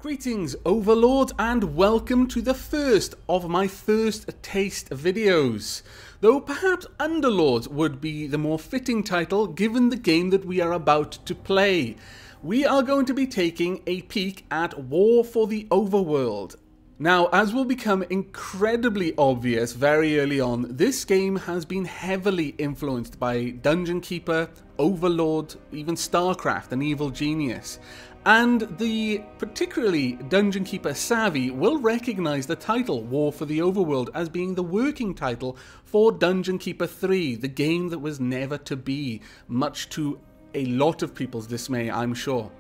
Greetings Overlord and welcome to the first of my first taste videos. Though perhaps Underlord would be the more fitting title given the game that we are about to play. We are going to be taking a peek at War for the Overworld. Now, as will become incredibly obvious very early on, this game has been heavily influenced by Dungeon Keeper, Overlord, even StarCraft and Evil Genius. And the particularly Dungeon Keeper savvy will recognise the title War for the Overworld as being the working title for Dungeon Keeper 3, the game that was never to be, much to a lot of people's dismay, I'm sure.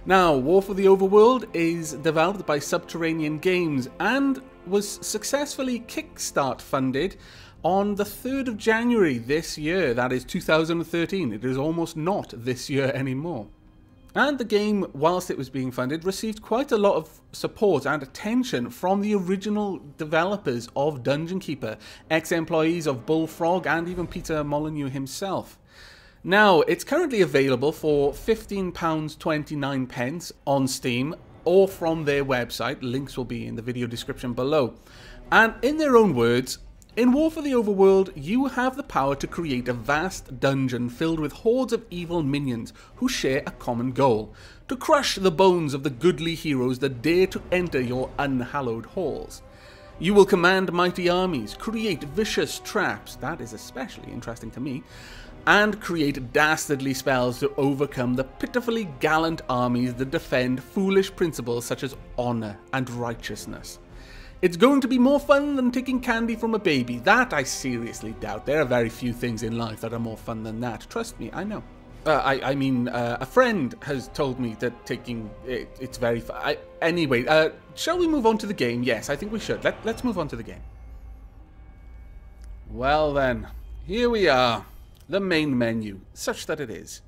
Now, War for the Overworld is developed by Subterranean Games and was successfully Kickstart funded on the 3rd of January this year, that is 2013. It is almost not this year anymore. And the game, whilst it was being funded, received quite a lot of support and attention from the original developers of Dungeon Keeper, ex-employees of Bullfrog and even Peter Molyneux himself. Now, it's currently available for £15.29 on Steam or from their website. Links will be in the video description below. And in their own words, in War for the Overworld, you have the power to create a vast dungeon filled with hordes of evil minions who share a common goal: to crush the bones of the goodly heroes that dare to enter your unhallowed halls. You will command mighty armies, create vicious traps, that is especially interesting to me, and create dastardly spells to overcome the pitifully gallant armies that defend foolish principles such as honor and righteousness. It's going to be more fun than taking candy from a baby. That I seriously doubt. There are very few things in life that are more fun than that. Trust me, I know. I mean, a friend has told me that taking it's very fun. Anyway, shall we move on to the game? Yes, I think we should. Let's move on to the game. Well then, here we are. The main menu, such that it is.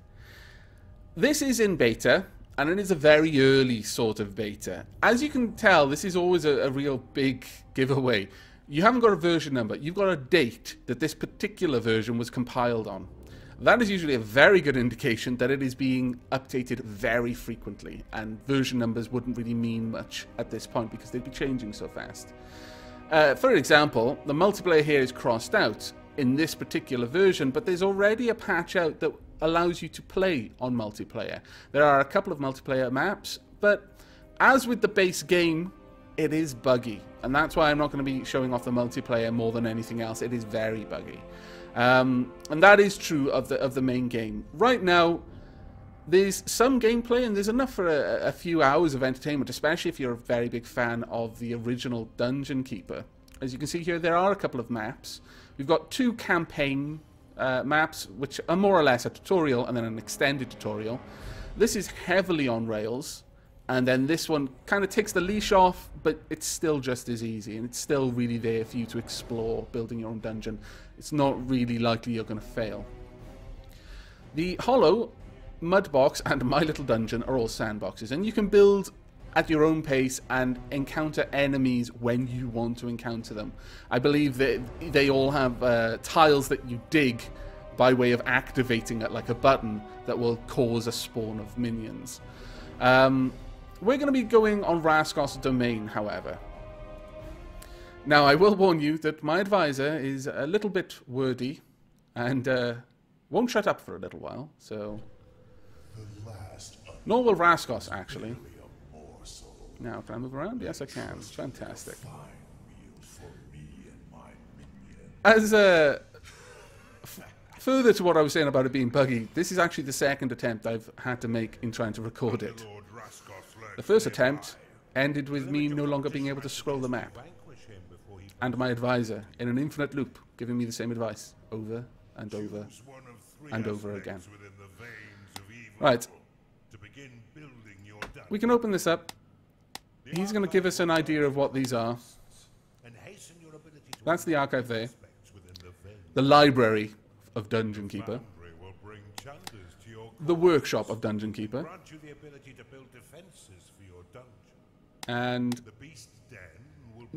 This is in beta. And it is a very early sort of beta. As you can tell, this is always a real big giveaway. You haven't got a version number, you've got a date that this particular version was compiled on. That is usually a very good indication that it is being updated very frequently, and version numbers wouldn't really mean much at this point because they'd be changing so fast. For example, the multiplayer here is crossed out in this particular version, but there's already a patch out that allows you to play on multiplayer. There are a couple of multiplayer maps, but as with the base game, it is buggy, and that's why I'm not going to be showing off the multiplayer more than anything else. It is very buggy, and that is true of the main game. Right now, there's some gameplay, and there's enough for a few hours of entertainment, especially if you're a very big fan of the original Dungeon Keeper. As you can see here, there are a couple of maps. We've got two campaign maps, which are more or less a tutorial and then an extended tutorial. This is heavily on rails, and then this one kind of takes the leash off, but it's still just as easy, and it's still really there for you to explore building your own dungeon. It's not really likely you're going to fail. The Hollow, Mudbox, and My Little Dungeon are all sandboxes, and you can build at your own pace and encounter enemies when you want to encounter them. I believe that they all have tiles that you dig by way of activating it like a button that will cause a spawn of minions. We're going to be going on Raskos domain, however. Now, I will warn you that my advisor is a little bit wordy and won't shut up for a little while, so... Nor will Raskos, actually. Now, can I move around? Yes, I can. Fantastic. As further to what I was saying about it being buggy, this is actually the second attempt I've had to make in trying to record it. The first attempt ended with me no longer being able to scroll the map, and my advisor in an infinite loop giving me the same advice over and over and over again. Right. We can open this up. He's going to give us an idea of what these are. That's the archive there. The library of Dungeon Keeper. The workshop of Dungeon Keeper. And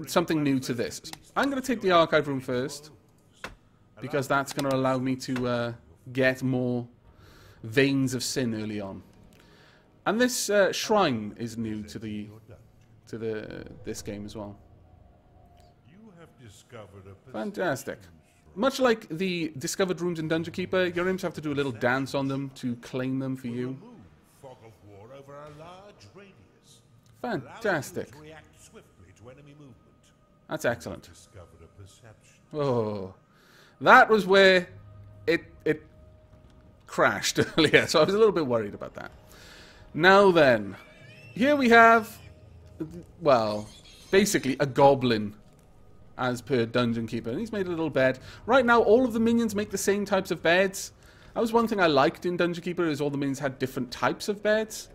something new to this. I'm going to take the archive room first, because that's going to allow me to get more veins of sin early on. And this shrine is new to the to this game as well. You have discovered a Fantastic. Much like the discovered rooms in Dungeon Keeper, your imps have to do a little dance on them to claim them for you. Remove fog of war over a large radius. Fantastic. Allowing you to react swiftly to enemy movement. That's excellent. Discovered a perception. Oh, that was where it crashed earlier, so I was a little bit worried about that. Now then, here we have, well, basically a goblin as per Dungeon Keeper, and he's made a little bed. Right now, all of the minions make the same types of beds. That was one thing I liked in Dungeon Keeper, is all the minions had different types of beds.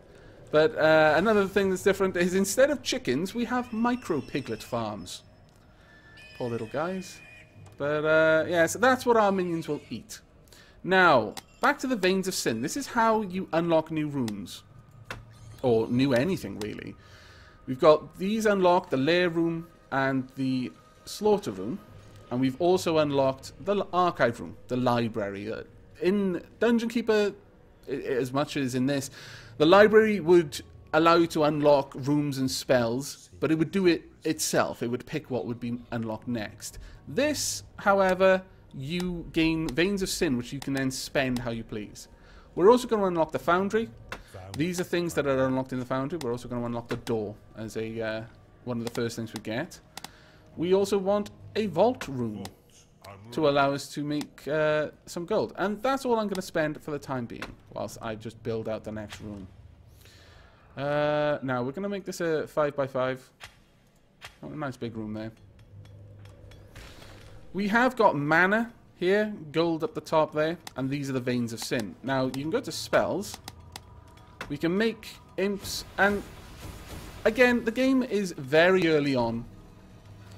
But another thing that's different is instead of chickens, we have micro piglet farms. Poor little guys. But yeah, so that's what our minions will eat. Now, back to the Veins of Sin. This is how you unlock new rooms. Or new anything, really. We've got these unlocked, the lair room and the slaughter room. And we've also unlocked the archive room, the library. In Dungeon Keeper, as much as in this, the library would allow you to unlock rooms and spells, but it would do it itself. It would pick what would be unlocked next. This, however, you gain Veins of Sin, which you can then spend how you please. We're also going to unlock the Foundry. These are things that are unlocked in the Foundry. We're also going to unlock the door as a one of the first things we get. We also want a vault room to allow us to make some gold. And that's all I'm going to spend for the time being, whilst I just build out the next room. Now, we're going to make this a 5x5. Oh, a nice big room there. We have got mana here, gold up the top there, and these are the Veins of Sin. Now, you can go to spells. We can make imps, and again, the game is very early on.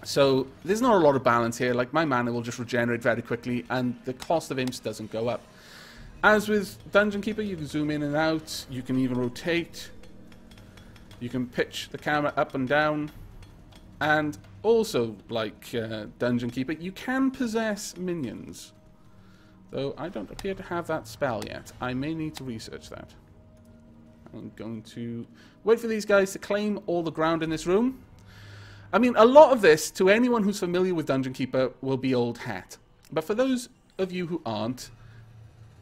So, there's not a lot of balance here. Like, my mana will just regenerate very quickly, and the cost of imps doesn't go up. As with Dungeon Keeper, you can zoom in and out. You can even rotate. You can pitch the camera up and down. And also, like Dungeon Keeper, you can possess minions. Though I don't appear to have that spell yet. I may need to research that. I'm going to wait for these guys to claim all the ground in this room. I mean, a lot of this, to anyone who's familiar with Dungeon Keeper, will be old hat. But for those of you who aren't,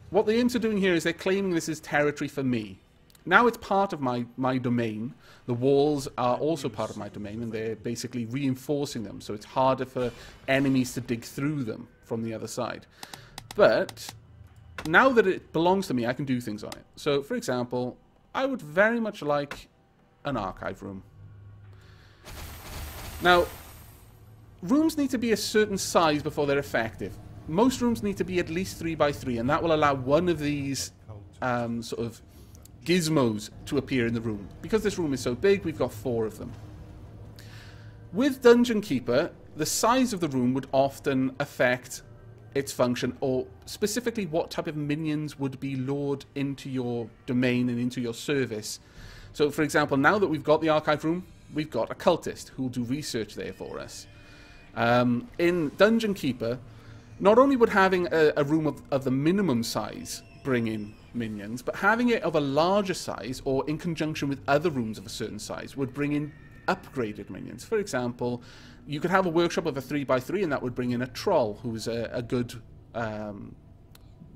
what the imps are doing here is they're claiming this is territory for me. Now it's part of my domain. The walls are also part of my domain, and they're basically reinforcing them, so it's harder for enemies to dig through them from the other side. But now that it belongs to me, I can do things on it. So, for example, I would very much like an archive room. Now, rooms need to be a certain size before they're effective. Most rooms need to be at least 3x3, and that will allow one of these sort of gizmos to appear in the room. Because this room is so big, we've got 4 of them. With Dungeon Keeper, the size of the room would often affect its function, or specifically what type of minions would be lured into your domain and into your service. So, for example, now that we've got the archive room, we've got a cultist who will do research there for us. In Dungeon Keeper, not only would having a room of the minimum size bring in minions, but having it of a larger size, or in conjunction with other rooms of a certain size, would bring in upgraded minions. For example, you could have a workshop of a 3x3, and that would bring in a troll, who is a good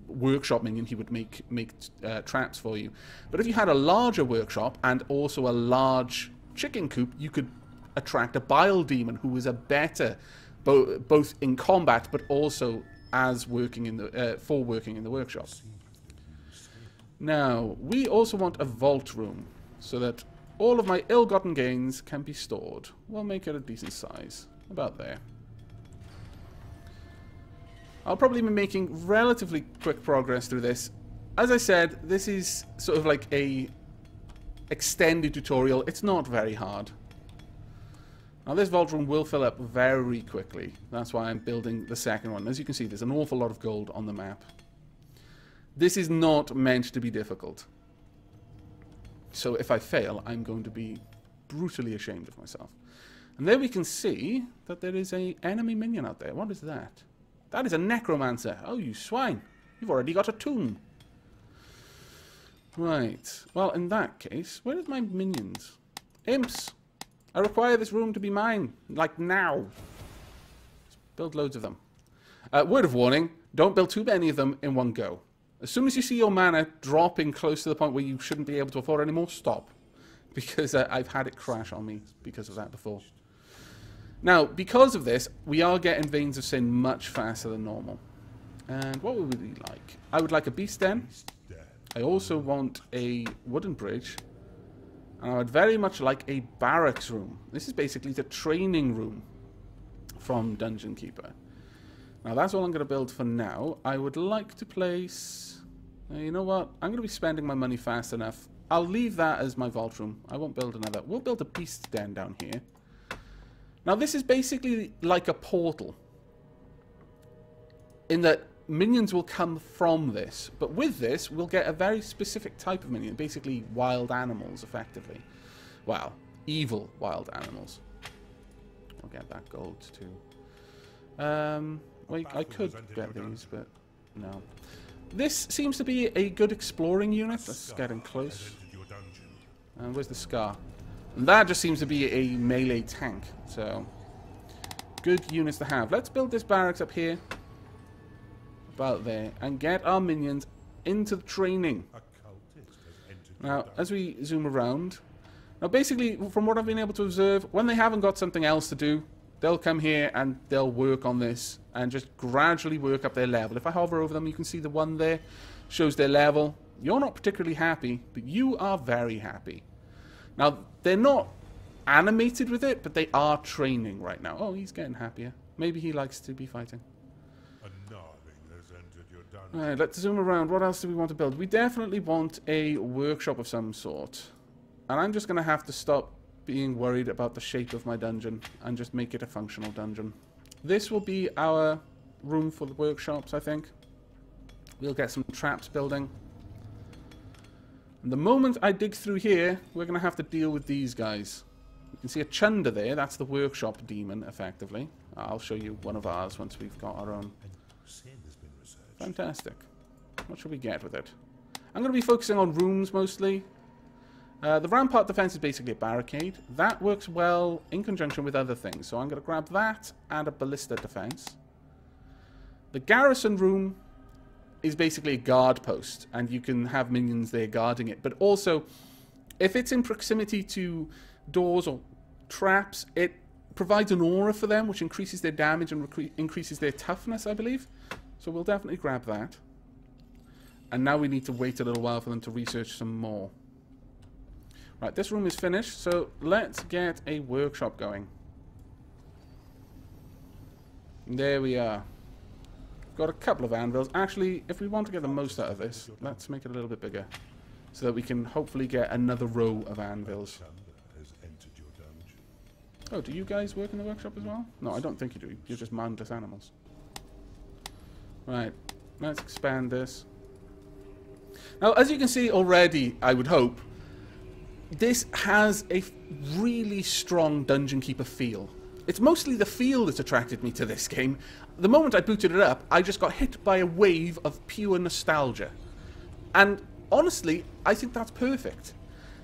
workshop minion. He would make traps for you. But if you had a larger workshop and also a large chicken coop, you could attract a bile demon, who is a better both in combat, but also as working in the working in the workshop. Now, we also want a vault room, so that all of my ill-gotten gains can be stored. We'll make it a decent size, about there. I'll probably be making relatively quick progress through this. As I said, this is sort of like a extended tutorial. It's not very hard. Now, this vault room will fill up very quickly. That's why I'm building the second one. As you can see, there's an awful lot of gold on the map. This is not meant to be difficult. So if I fail, I'm going to be brutally ashamed of myself. And there we can see that there is an enemy minion out there. What is that? That is a necromancer. Oh, you swine. You've already got a tomb. Right. Well, in that case, where are my minions? Imps. I require this room to be mine. Like now. Let's build loads of them. Word of warning, don't build too many of them in one go. As soon as you see your mana dropping close to the point where you shouldn't be able to afford anymore, stop. Because I've had it crash on me because of that before. Now, because of this, we are getting Veins of Sin much faster than normal. And what would we like? I would like a Beast Den. I also want a wooden bridge. And I would very much like a barracks room. This is basically the training room from Dungeon Keeper. Now, that's all I'm going to build for now. I would like to place... you know what? I'm going to be spending my money fast enough. I'll leave that as my vault room. I won't build another. We'll build a Beast Den down here. Now, this is basically like a portal. In that minions will come from this. But with this, we'll get a very specific type of minion. Basically, wild animals, effectively. Well, evil wild animals. I'll get that gold, too. Well, I could get these, but no. This seems to be a good exploring unit. That's getting close. And where's the Scar? And that just seems to be a melee tank. So, good units to have. Let's build this barracks up here. About there. And get our minions into the training. Now, as we zoom around. Now, basically, from what I've been able to observe, when they haven't got something else to do, they'll come here and they'll work on this and just gradually work up their level. If I hover over them, you can see the one there shows their level. You're not particularly happy, but you are very happy. Now, they're not animated with it, but they are training right now. Oh, he's getting happier. Maybe he likes to be fighting. Alright, let's zoom around. What else do we want to build? We definitely want a workshop of some sort. And I'm just going to have to stop being worried about the shape of my dungeon and just make it a functional dungeon. This will be our room for the workshops, I think. We'll get some traps building. And the moment I dig through here, we're going to have to deal with these guys. You can see a Chunder there. That's the workshop demon, effectively. I'll show you one of ours once we've got our own. Fantastic. What should we get with it? I'm going to be focusing on rooms mostly. The rampart defense is basically a barricade. That works well in conjunction with other things. So I'm going to grab that and a ballista defense. The garrison room is basically a guard post, and you can have minions there guarding it. But also, if it's in proximity to doors or traps, it provides an aura for them, which increases their damage and increases their toughness, I believe. So we'll definitely grab that. And now we need to wait a little while for them to research some more. Right, this room is finished, so let's get a workshop going. There we are. Got a couple of anvils. Actually, if we want to get the most out of this, let's make it a little bit bigger, so that we can hopefully get another row of anvils. Oh, do you guys work in the workshop as well? No, I don't think you do. You're just mindless animals. Right, let's expand this. Now, as you can see already, I would hope, this has a really strong Dungeon Keeper feel. It's mostly the feel that's attracted me to this game. The moment I booted it up, I just got hit by a wave of pure nostalgia. And honestly, I think that's perfect.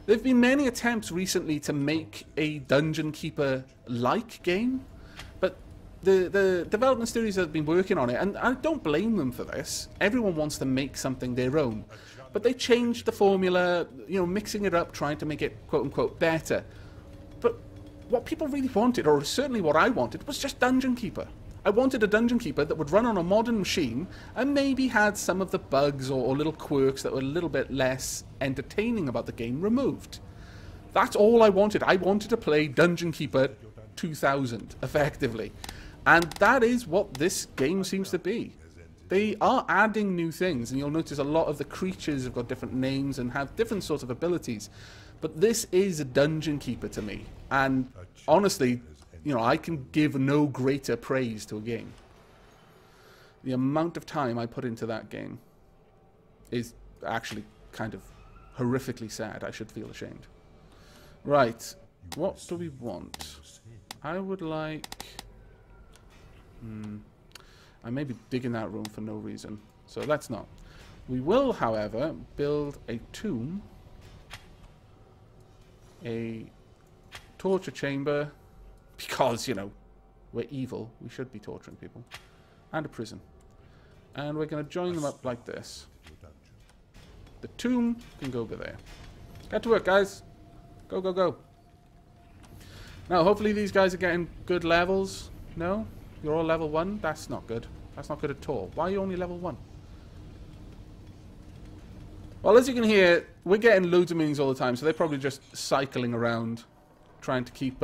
There have been many attempts recently to make a Dungeon Keeper-like game, but the development studios that have been working on it, and I don't blame them for this. Everyone wants to make something their own. But they changed the formula, you know, mixing it up, trying to make it quote-unquote better. But what people really wanted, or certainly what I wanted, was just Dungeon Keeper. I wanted a Dungeon Keeper that would run on a modern machine and maybe had some of the bugs or little quirks that were a little bit less entertaining about the game removed. That's all I wanted. I wanted to play Dungeon Keeper 2000, effectively. And that is what this game seems to be. They are adding new things, and you'll notice a lot of the creatures have got different names and have different sorts of abilities. But this is a Dungeon Keeper to me. And honestly, you know, I can give no greater praise to a game. The amount of time I put into that game is actually kind of horrifically sad. I should feel ashamed. Right, what do we want? I would like... I may be digging that room for no reason, so let's not. We will, however, build a tomb, a torture chamber. Because, you know, we're evil. We should be torturing people. And a prison. And we're going to join them up like this. The tomb can go over there. Get to work, guys. Go, go, go. Now, hopefully these guys are getting good levels. No? You're all level 1? That's not good. That's not good at all. Why are you only level 1? Well, as you can hear, we're getting loads of minions all the time, so they're probably just cycling around, trying to keep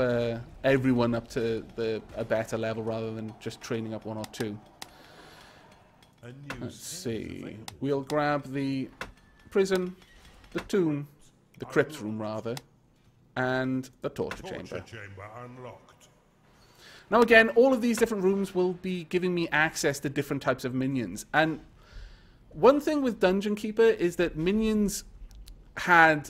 everyone up to a better level rather than just training up 1 or 2. Let's see. We'll grab the prison, the tomb, the crypt room rather, and the torture chamber. Unlocked. Now again, all of these different rooms will be giving me access to different types of minions. And one thing with Dungeon Keeper is that minions had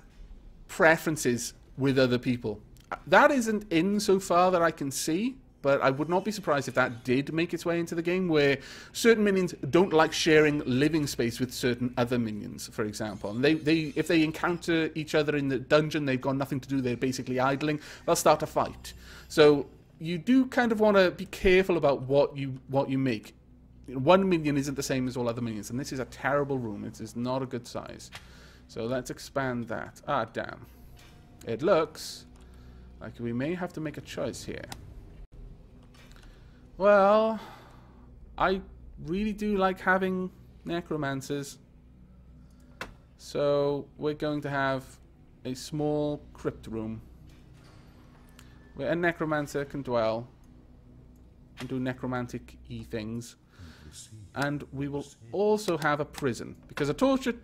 preferences with other people. That isn't in so far that I can see, but I would not be surprised if that did make its way into the game, where certain minions don't like sharing living space with certain other minions, for example. And if they encounter each other in the dungeon, they've got nothing to do, they're basically idling, they'll start a fight. So you do kind of want to be careful about what you make. One minion isn't the same as all other minions, and this is a terrible room. It is not a good size. So let's expand that. Ah, damn. It looks like we may have to make a choice here. Well, I really do like having necromancers. So we're going to have a small crypt room where a necromancer can dwell and do necromantic-y things. And we will also have a prison, because a torture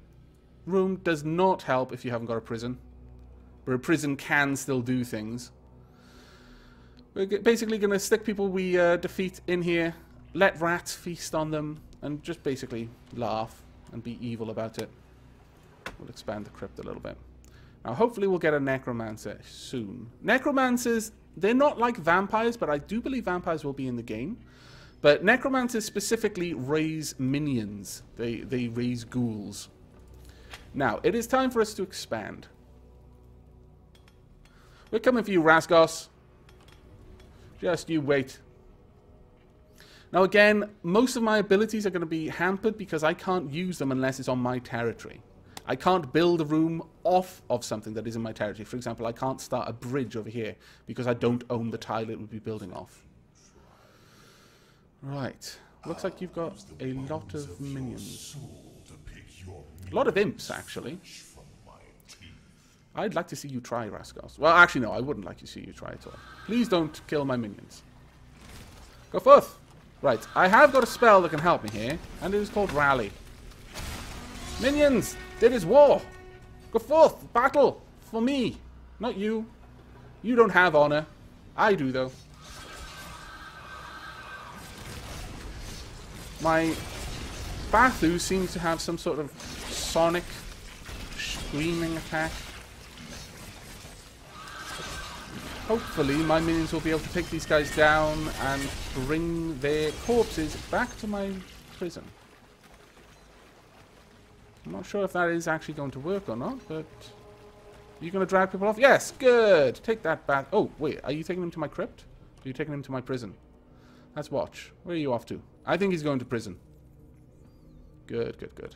room does not help if you haven't got a prison, but a prison can still do things. We're basically going to stick people we defeat in here, let rats feast on them, and just basically laugh and be evil about it. We'll expand the crypt a little bit. Now, hopefully we'll get a necromancer soon. Necromancers, they're not like vampires, but I do believe vampires will be in the game. But necromancers specifically raise minions. They raise ghouls. Now, it is time for us to expand. We're coming for you, Rasgos. Just you wait. Now again, most of my abilities are going to be hampered because I can't use them unless it's on my territory. I can't build a room off of something that is in my territory. For example, I can't start a bridge over here because I don't own the tile it would be building off. Right. Looks like you've got a lot of minions. A lot of imps, actually. I'd like to see you try, Rascals. Well, actually, no, I wouldn't like to see you try at all. Please don't kill my minions. Go forth! Right, I have got a spell that can help me here, and it is called Rally. Minions! It is war! Go forth! Battle! For me! Not you. You don't have honor. I do, though. My Bathu seems to have some sort of sonic screaming attack. Hopefully my minions will be able to take these guys down and bring their corpses back to my prison. I'm not sure if that is actually going to work or not, but... Are you going to drag people off? Yes, good! Take that back. Oh, wait, are you taking him to my crypt? Or are you taking him to my prison? Let's watch. Where are you off to? I think he's going to prison. Good, good, good.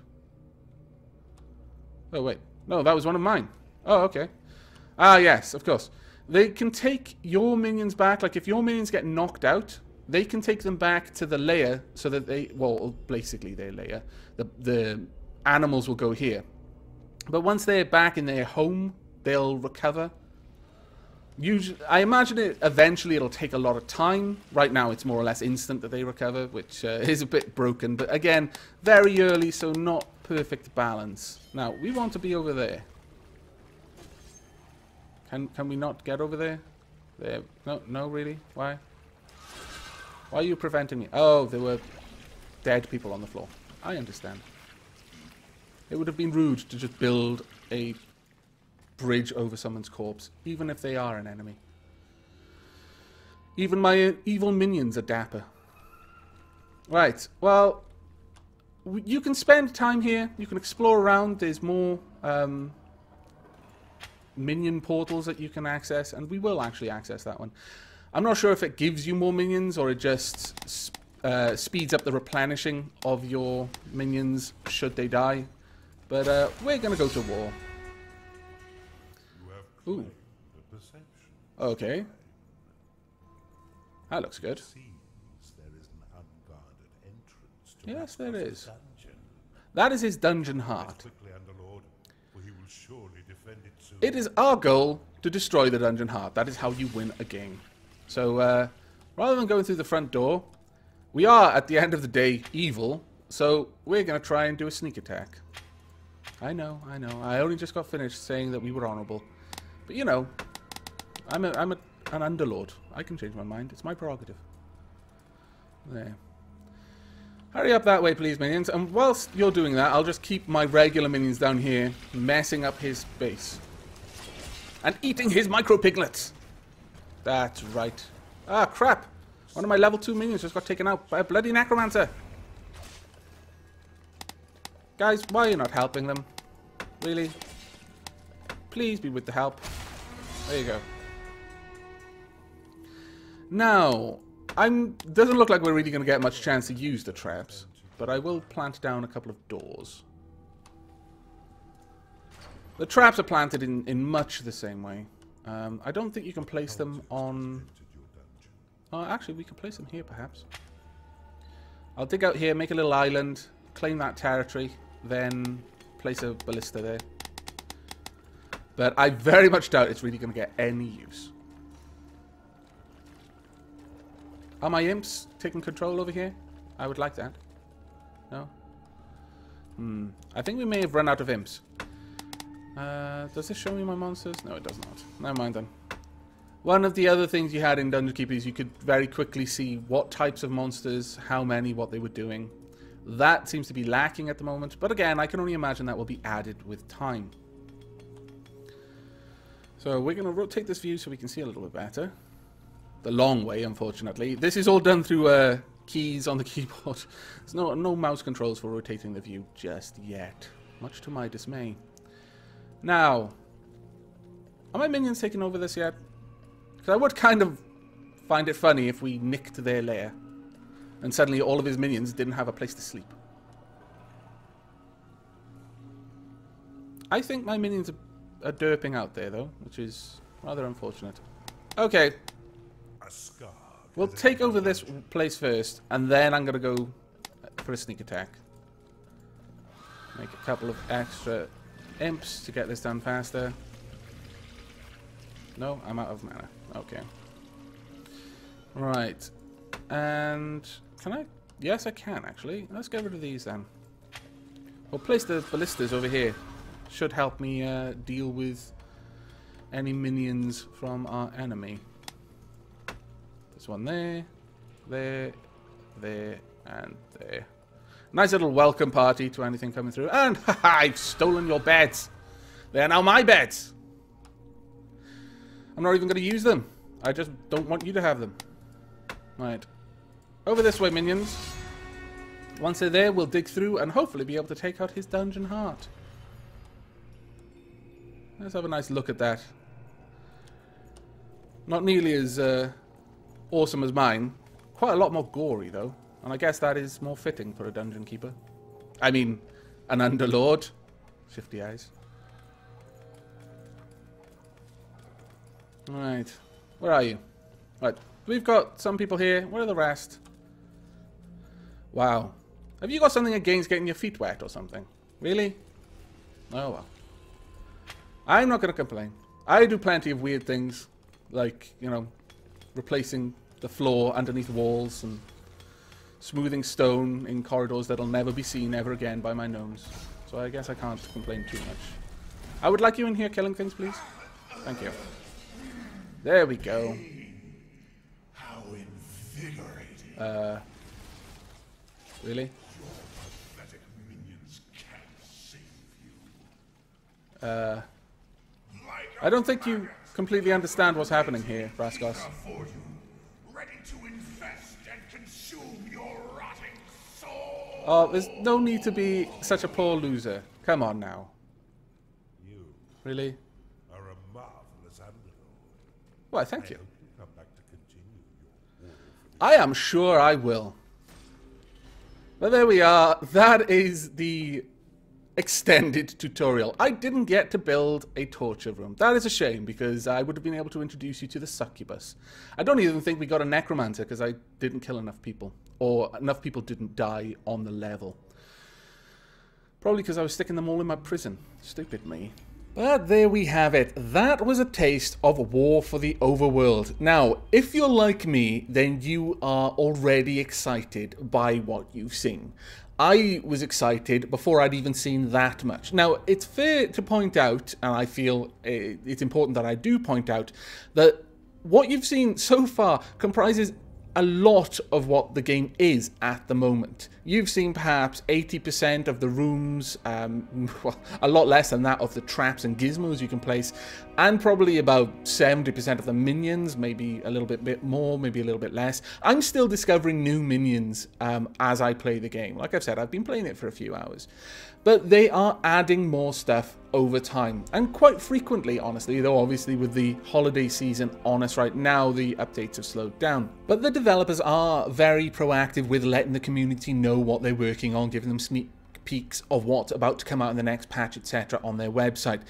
Oh, wait. No, that was one of mine. Oh, okay. Ah, yes, of course. They can take your minions back. Like, if your minions get knocked out, they can take them back to the lair so that they... Well, basically their lair. The animals will go here. But once they're back in their home, they'll recover. Usually, I imagine eventually it'll take a lot of time. Right now, it's more or less instant that they recover, which is a bit broken. But again, very early, so not perfect balance. Now, we want to be over there. Can we not get over there? There. No, really? Why? Why are you preventing me? Oh, there were dead people on the floor. I understand. It would have been rude to just build a bridge over someone's corpse, even if they are an enemy. Even my evil minions are dapper. Right, well, you can spend time here. You can explore around. There's more minion portals that you can access, and we will actually access that one. I'm not sure if it gives you more minions or it just speeds up the replenishing of your minions should they die. But we're going to go to war. Ooh. Okay. That looks good. Yes, there is. That is his dungeon heart. It is our goal to destroy the dungeon heart. That is how you win a game. So, rather than going through the front door, we are, at the end of the day, evil. So, we're going to try and do a sneak attack. I know. I only just got finished saying that we were honourable. But, you know, I'm an underlord. I can change my mind. It's my prerogative. There. Hurry up that way, please, minions. And whilst you're doing that, I'll just keep my regular minions down here, messing up his base. And eating his micro-piglets. That's right. Ah, crap. One of my level 2 minions just got taken out by a bloody necromancer. Guys, why are you not helping them? Really? Please be with the help. There you go. Now, doesn't look like we're really going to get much chance to use the traps, but I will plant down a couple of doors. The traps are planted in much the same way. I don't think you can place them on... Oh, actually, we can place them here, perhaps. I'll dig out here, make a little island, claim that territory, then place a ballista there. But I very much doubt it's really going to get any use. Are my imps taking control over here? I would like that. No? I think we may have run out of imps. Does this show me my monsters? No, it does not. Never mind then. One of the other things you had in Dungeon Keeper is you could very quickly see what types of monsters, how many, what they were doing. That seems to be lacking at the moment. But again, I can only imagine that will be added with time. So we're going to rotate this view so we can see a little bit better. The long way, unfortunately. This is all done through keys on the keyboard. There's no mouse controls for rotating the view just yet. Much to my dismay. Now, are my minions taking over this yet? Because I would kind of find it funny if we nicked their lair. And suddenly all of his minions didn't have a place to sleep. I think my minions are derping out there, though, which is rather unfortunate. Okay. We'll take over this place first, and then I'm going to go for a sneak attack. Make a couple of extra imps to get this done faster. No, I'm out of mana. Okay. Right. And can I? Yes, I can, actually. Let's get rid of these, then. We'll place the ballistas over here. Should help me deal with any minions from our enemy. This one there, there, and there. Nice little welcome party to anything coming through. And haha, I've stolen your beds. They are now my beds. I'm not even going to use them. I just don't want you to have them. Right. Over this way, minions. Once they're there, we'll dig through and hopefully be able to take out his dungeon heart. Let's have a nice look at that. Not nearly as awesome as mine. Quite a lot more gory, though. And I guess that is more fitting for a dungeon keeper. I mean, an underlord. Shifty eyes. Right. Where are you? Right. We've got some people here. Where are the rest? Wow. Have you got something against getting your feet wet or something? Really? Oh, well. I'm not going to complain. I do plenty of weird things. Like, you know, replacing the floor underneath walls and smoothing stone in corridors that'll never be seen ever again by my gnomes. So I guess I can't complain too much. I would like you in here killing things, please. Thank you. There we go. How invigorating. Really? Your pathetic minions can't save you. I don't think you completely understand what's happening here, Braskos. For you, ready to infest and consume your rotting soul. Oh, there's no need to be such a poor loser. Come on now. You Really? are a Well, thank you. hope you come back to continue your order for the I am sure I will. But there we are. That is the extended tutorial. I didn't get to build a torture room. That is a shame, because I would have been able to introduce you to the succubus. I don't even think we got a necromancer, because I didn't kill enough people. Or enough people didn't die on the level. Probably because I was sticking them all in my prison. Stupid me. But there we have it. That was a taste of War for the Overworld. Now, if you're like me, then you are already excited by what you've seen. I was excited before I'd even seen that much. Now, it's fair to point out, and I feel it's important that I do point out, that what you've seen so far comprises a lot of what the game is at the moment. You've seen perhaps 80% of the rooms, well, a lot less than that of the traps and gizmos you can place, and probably about 70% of the minions, maybe a little bit more, maybe a little bit less. I'm still discovering new minions as I play the game. Like I've said, I've been playing it for a few hours. But they are adding more stuff over time, and quite frequently, honestly, though obviously with the holiday season on us right now, the updates have slowed down. But the developers are very proactive with letting the community know what they're working on, giving them sneak peeks of what's about to come out in the next patch, etc. on their website.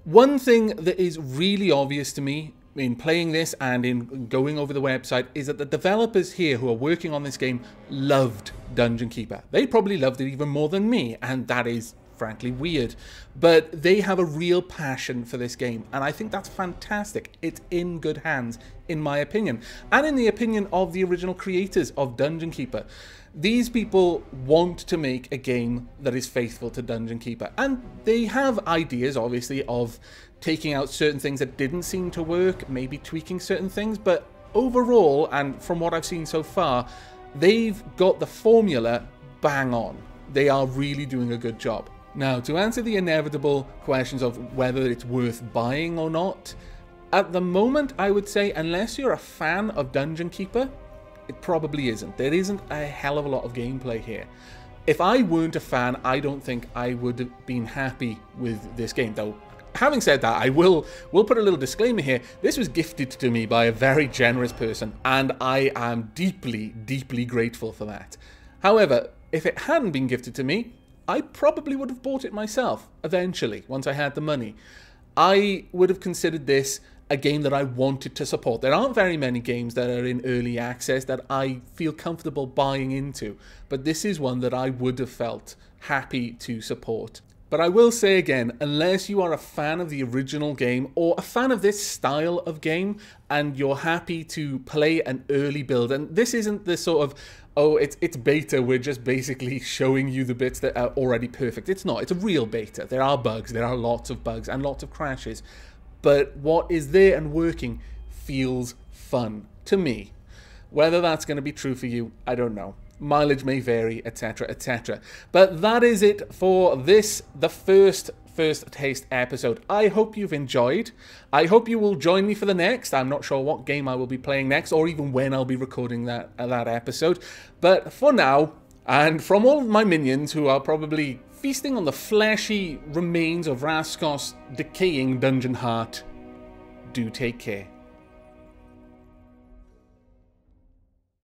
One thing that is really obvious to me in playing this and in going over the website is that the developers here who are working on this game loved Dungeon Keeper. They probably loved it even more than me, and that is frankly weird, but they have a real passion for this game, and I think that's fantastic. It's in good hands, in my opinion, and in the opinion of the original creators of Dungeon Keeper. These people want to make a game that is faithful to Dungeon Keeper, and they have ideas, obviously, of taking out certain things that didn't seem to work, maybe tweaking certain things, but overall, and from what I've seen so far, they've got the formula bang on. They are really doing a good job. Now, to answer the inevitable questions of whether it's worth buying or not, at the moment, I would say, unless you're a fan of Dungeon Keeper, it probably isn't. There isn't a hell of a lot of gameplay here. If I weren't a fan, I don't think I would have been happy with this game, though. Having said that, I will put a little disclaimer here. This was gifted to me by a very generous person, and I am deeply, deeply grateful for that. However, if it hadn't been gifted to me, I probably would have bought it myself, eventually, once I had the money. I would have considered this a game that I wanted to support. There aren't very many games that are in early access that I feel comfortable buying into, but this is one that I would have felt happy to support. But I will say again, unless you are a fan of the original game or a fan of this style of game and you're happy to play an early build, and this isn't the sort of, oh, it's beta, we're just basically showing you the bits that are already perfect. It's not. It's a real beta. There are bugs. There are lots of bugs and lots of crashes. But what is there and working feels fun to me. Whether that's going to be true for you, I don't know. Mileage may vary, etc, etc. But that is it for this, the first taste episode. I hope you've enjoyed. I hope you will join me for the next. I'm not sure what game I will be playing next, or even when I'll be recording that episode. But for now, and from all of my minions who are probably feasting on the fleshy remains of Raskos' decaying dungeon heart, do take care.